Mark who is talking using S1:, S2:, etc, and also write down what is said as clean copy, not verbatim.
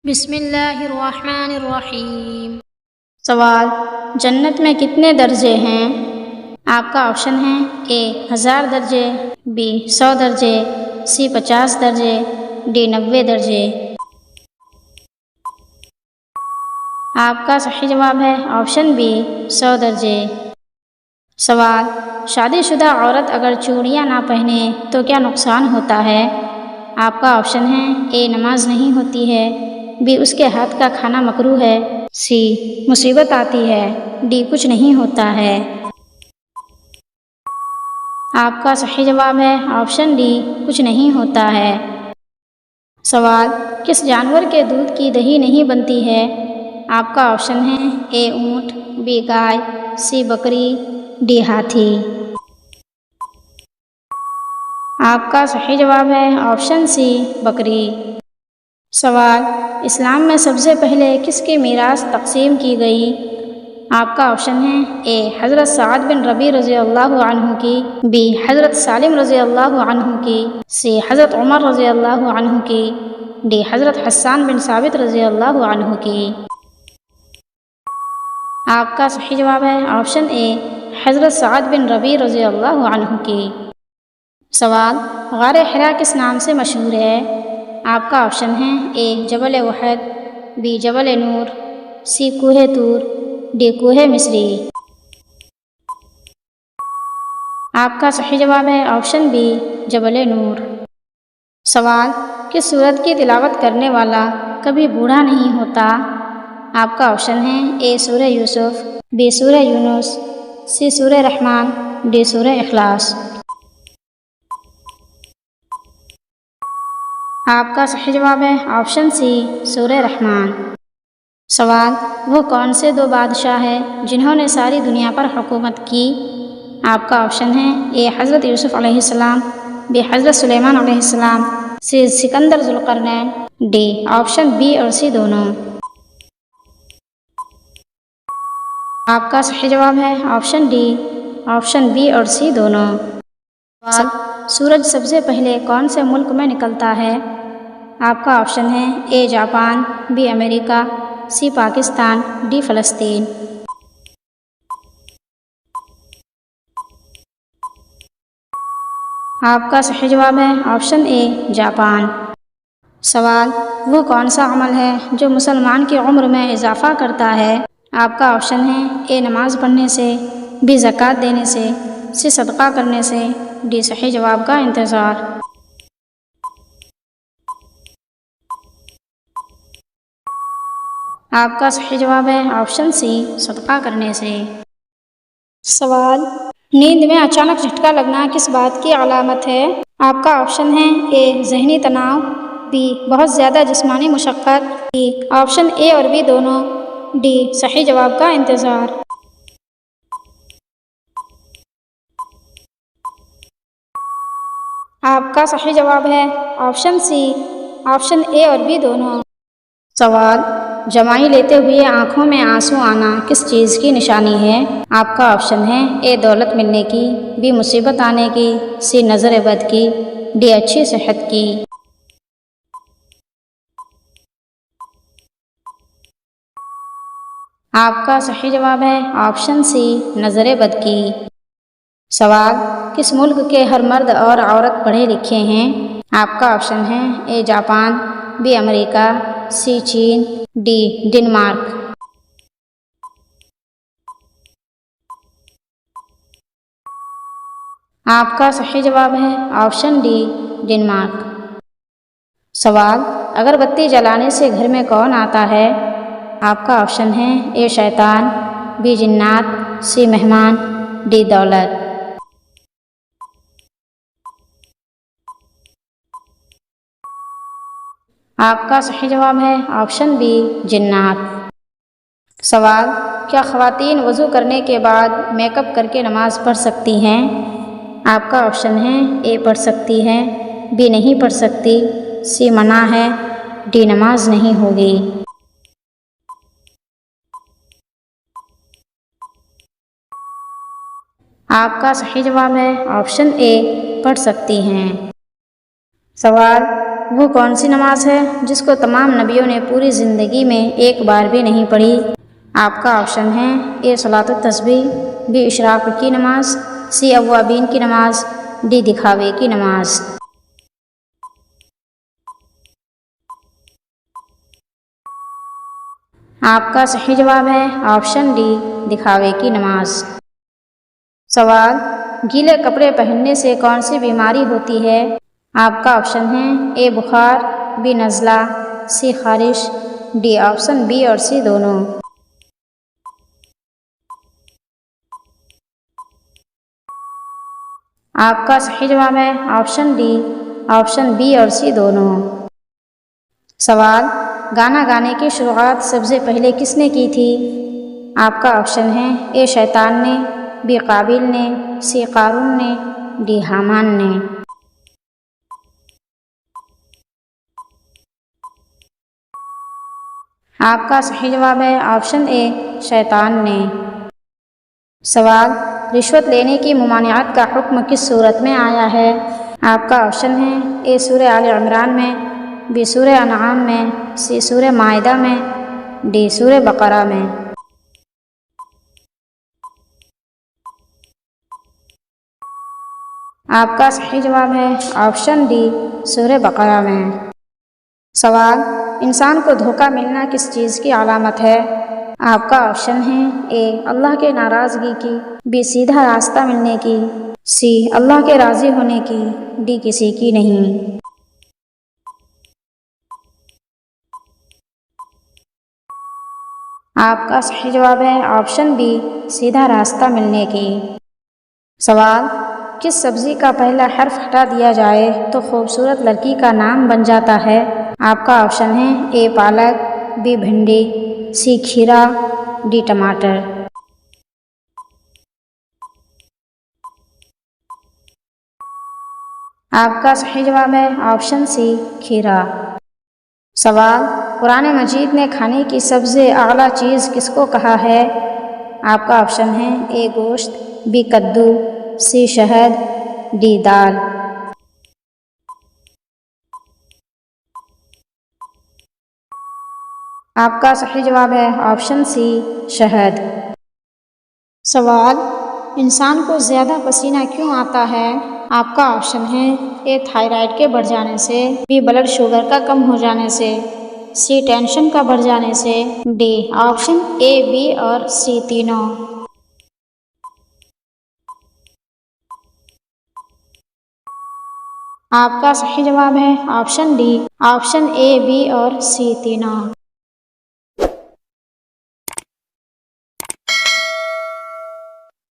S1: بسم اللہ الرحمن الرحیم۔
S2: سوال: جنت میں کتنے درجے ہیں؟ آپ کا آپشن ہے: اے 1000 درجے، بی 100 درجے، سی 50 درجے، ڈی 90 درجے۔ آپ کا صحیح جواب ہے آپشن بی 100 درجے۔ سوال: شادی شدہ عورت اگر چوڑیاں نہ پہنے تو کیا نقصان ہوتا ہے؟ آپ کا آپشن ہے: اے نماز نہیں ہوتی ہے، بی اس کے ہاتھ کا کھانا مکروہ ہے، سی مصیبت آتی ہے، ڈی کچھ نہیں ہوتا ہے۔ آپ کا صحیح جواب ہے آپشن ڈی کچھ نہیں ہوتا ہے۔ سوال: کس جانور کے دودھ کی دہی نہیں بنتی ہے؟ آپ کا آپشن ہے: اے اونٹ، بی گائے، سی بکری، ڈی ہاتھی۔ آپ کا صحیح جواب ہے آپشن سی بکری۔ سوال: اسلام میں سب سے پہلے کس کی میراث تقسیم کی گئی؟ آپ کا آپشن ہے: اے حضرت سعد بن ربیع رضی اللہ عنہ کی، بی حضرت سالم رضی اللہ عنہ کی، سی حضرت عمر رضی اللہ عنہ کی، ڈی حضرت حسان بن ثابت رضی اللہ عنہ کی۔ آپ کا صحیح جواب ہے آپشن اے حضرت سعد بن ربیع رضی اللہ عنہ کی۔ سوال: غار حرا کس نام سے مشہور ہے؟ آپ کا آپشن ہے: اے جبل احد، بی جبل نور، سی کوہ طور، ڈی کوہ مصری۔ آپ کا صحیح جواب ہے آپشن بی جبل نور۔ سوال: کس سورت کی تلاوت کرنے والا کبھی بوڑھا نہیں ہوتا؟ آپ کا آپشن ہے: اے سورہ یوسف، بی سورہ یونس، سی سورہ رحمان، ڈی سورہ اخلاص۔ آپ کا صحیح جواب ہے آپشن سی سورہ رحمان۔ سوال: وہ کون سے دو بادشاہ ہیں جنہوں نے ساری دنیا پر حکومت کی؟ آپ کا آپشن ہے: اے حضرت یوسف علیہ السلام، بی حضرت سلیمان علیہ السلام، سی سکندر ذو القرنین، ڈی آپشن بی اور سی دونوں۔ آپ کا صحیح جواب ہے آپشن ڈی، آپشن بی اور سی دونوں۔ سوال: سورج سب سے پہلے کون سے ملک میں نکلتا ہے؟ آپ کا آپشن ہے: اے جاپان، بی امریکہ، سی پاکستان، ڈی فلسطین۔ آپ کا صحیح جواب ہے آپشن اے جاپان۔ سوال: وہ کون سا عمل ہے جو مسلمان کی عمر میں اضافہ کرتا ہے؟ آپ کا آپشن ہے: اے نماز پڑھنے سے، بی زکوٰۃ دینے سے، سی صدقہ کرنے سے، ڈی صحیح جواب کا انتظار۔ آپ کا صحیح جواب ہے آپشن سی صدقہ کرنے سے۔ سوال: نیند میں اچانک جھٹکا لگنا کس بات کی علامت ہے؟ آپ کا آپشن ہے: اے ذہنی تناؤ، بی بہت زیادہ جسمانی مشقت، ڈی آپشن اے اور بی دونوں، ڈی صحیح جواب کا انتظار۔ آپ کا صحیح جواب ہے آپشن سی، آپشن اے اور بی دونوں۔ سوال: جمائی لیتے ہوئے آنکھوں میں آنسو آنا کس چیز کی نشانی ہے؟ آپ کا آپشن ہے: اے دولت ملنے کی، بی مصیبت آنے کی، سی نظر بد کی، ڈی اچھی صحت کی۔ آپ کا صحیح جواب ہے آپشن سی نظر بد کی۔ سوال: کس ملک کے ہر مرد اور عورت پڑھے لکھے ہیں؟ آپ کا آپشن ہے: اے جاپان، بی امریکہ، سی چین، ڈی ڈنمارک۔ آپ کا صحیح جواب ہے آپشن ڈی ڈنمارک۔ سوال: اگر بتی جلانے سے گھر میں کون آتا ہے؟ آپ کا آپشن ہے: اے شیطان، بی جنات، سی مہمان، ڈی دولت۔ آپ کا صحیح جواب ہے آپشن بی جنات۔ سوال: کیا خواتین وضو کرنے کے بعد میک اپ کر کے نماز پڑھ سکتی ہیں؟ آپ کا آپشن ہے: اے پڑھ سکتی ہے، بی نہیں پڑھ سکتی، سی منع ہے، ڈی نماز نہیں ہوگی۔ آپ کا صحیح جواب ہے آپشن اے پڑھ سکتی ہیں۔ سوال: وہ کون سی نماز ہے جس کو تمام نبیوں نے پوری زندگی میں ایک بار بھی نہیں پڑھی؟ آپ کا آپشن ہے اے صلاۃ التسبیح، بی اشراق کی نماز، سی اوابین کی نماز، ڈی دکھاوے کی نماز۔ آپ کا صحیح جواب ہے آپشن ڈی، دکھاوے کی نماز۔ سوال، گیلے کپڑے پہننے سے کون سی بیماری ہوتی ہے؟ آپ کا آپشن ہے اے بخار، بی نزلہ، سی خارش، ڈی آپشن بی اور سی دونوں۔ آپ کا صحیح جواب ہے آپشن ڈی، آپشن بی اور سی دونوں۔ سوال، گانا گانے کی شروعات سب سے پہلے کس نے کی تھی؟ آپ کا آپشن ہے اے شیطان نے، بی قابیل نے، سی قارون نے، ڈی حامان نے۔ آپ کا صحیح جواب ہے آپشن اے، شیطان نے۔ سوال، رشوت لینے کی ممانعت کا حکم کس صورت میں آیا ہے؟ آپ کا آپشن ہے اے سورہ آل عمران میں، بی سورہ انعام میں، سی سورہ مائدہ میں، ڈی سورہ بقرہ میں۔ آپ کا صحیح جواب ہے آپشن ڈی، سورہ بقرہ میں۔ سوال، انسان کو دھوکہ ملنا کس چیز کی علامت ہے؟ آپ کا آپشن ہے اے اللہ کے ناراضگی کی، بی سیدھا راستہ ملنے کی، سی اللہ کے راضی ہونے کی، ڈی کسی کی نہیں۔ آپ کا صحیح جواب ہے آپشن بی، سیدھا راستہ ملنے کی۔ سوال، کس سبزی کا پہلا حرف ہٹا دیا جائے تو خوبصورت لڑکی کا نام بن جاتا ہے؟ آپ کا آپشن ہے اے پالک، be bhindi, C Khera, D ٹماٹر۔ آپ کا صحیح جواب ہے آپشن سی، کھیرا۔ سوال، قرآن مجید نے کھانے کی سب سے اعلیٰ چیز کس کو کہا ہے؟ آپ کا آپشن ہے اے گوشت، بی کدو، سی شہد، ڈی دال۔ آپ کا صحیح جواب ہے آپشن سی، شہد۔ سوال، انسان کو زیادہ پسینہ کیوں آتا ہے؟ آپ کا آپشن ہے اے تھائرائیڈ کے بڑھ جانے سے، بی بلڈ شوگر کا کم ہو جانے سے، سی ٹینشن کا بڑھ جانے سے، ڈی آپشن اے، بی اور سی تینوں۔ آپ کا صحیح جواب ہے option D, option A, B اور سی تینوں۔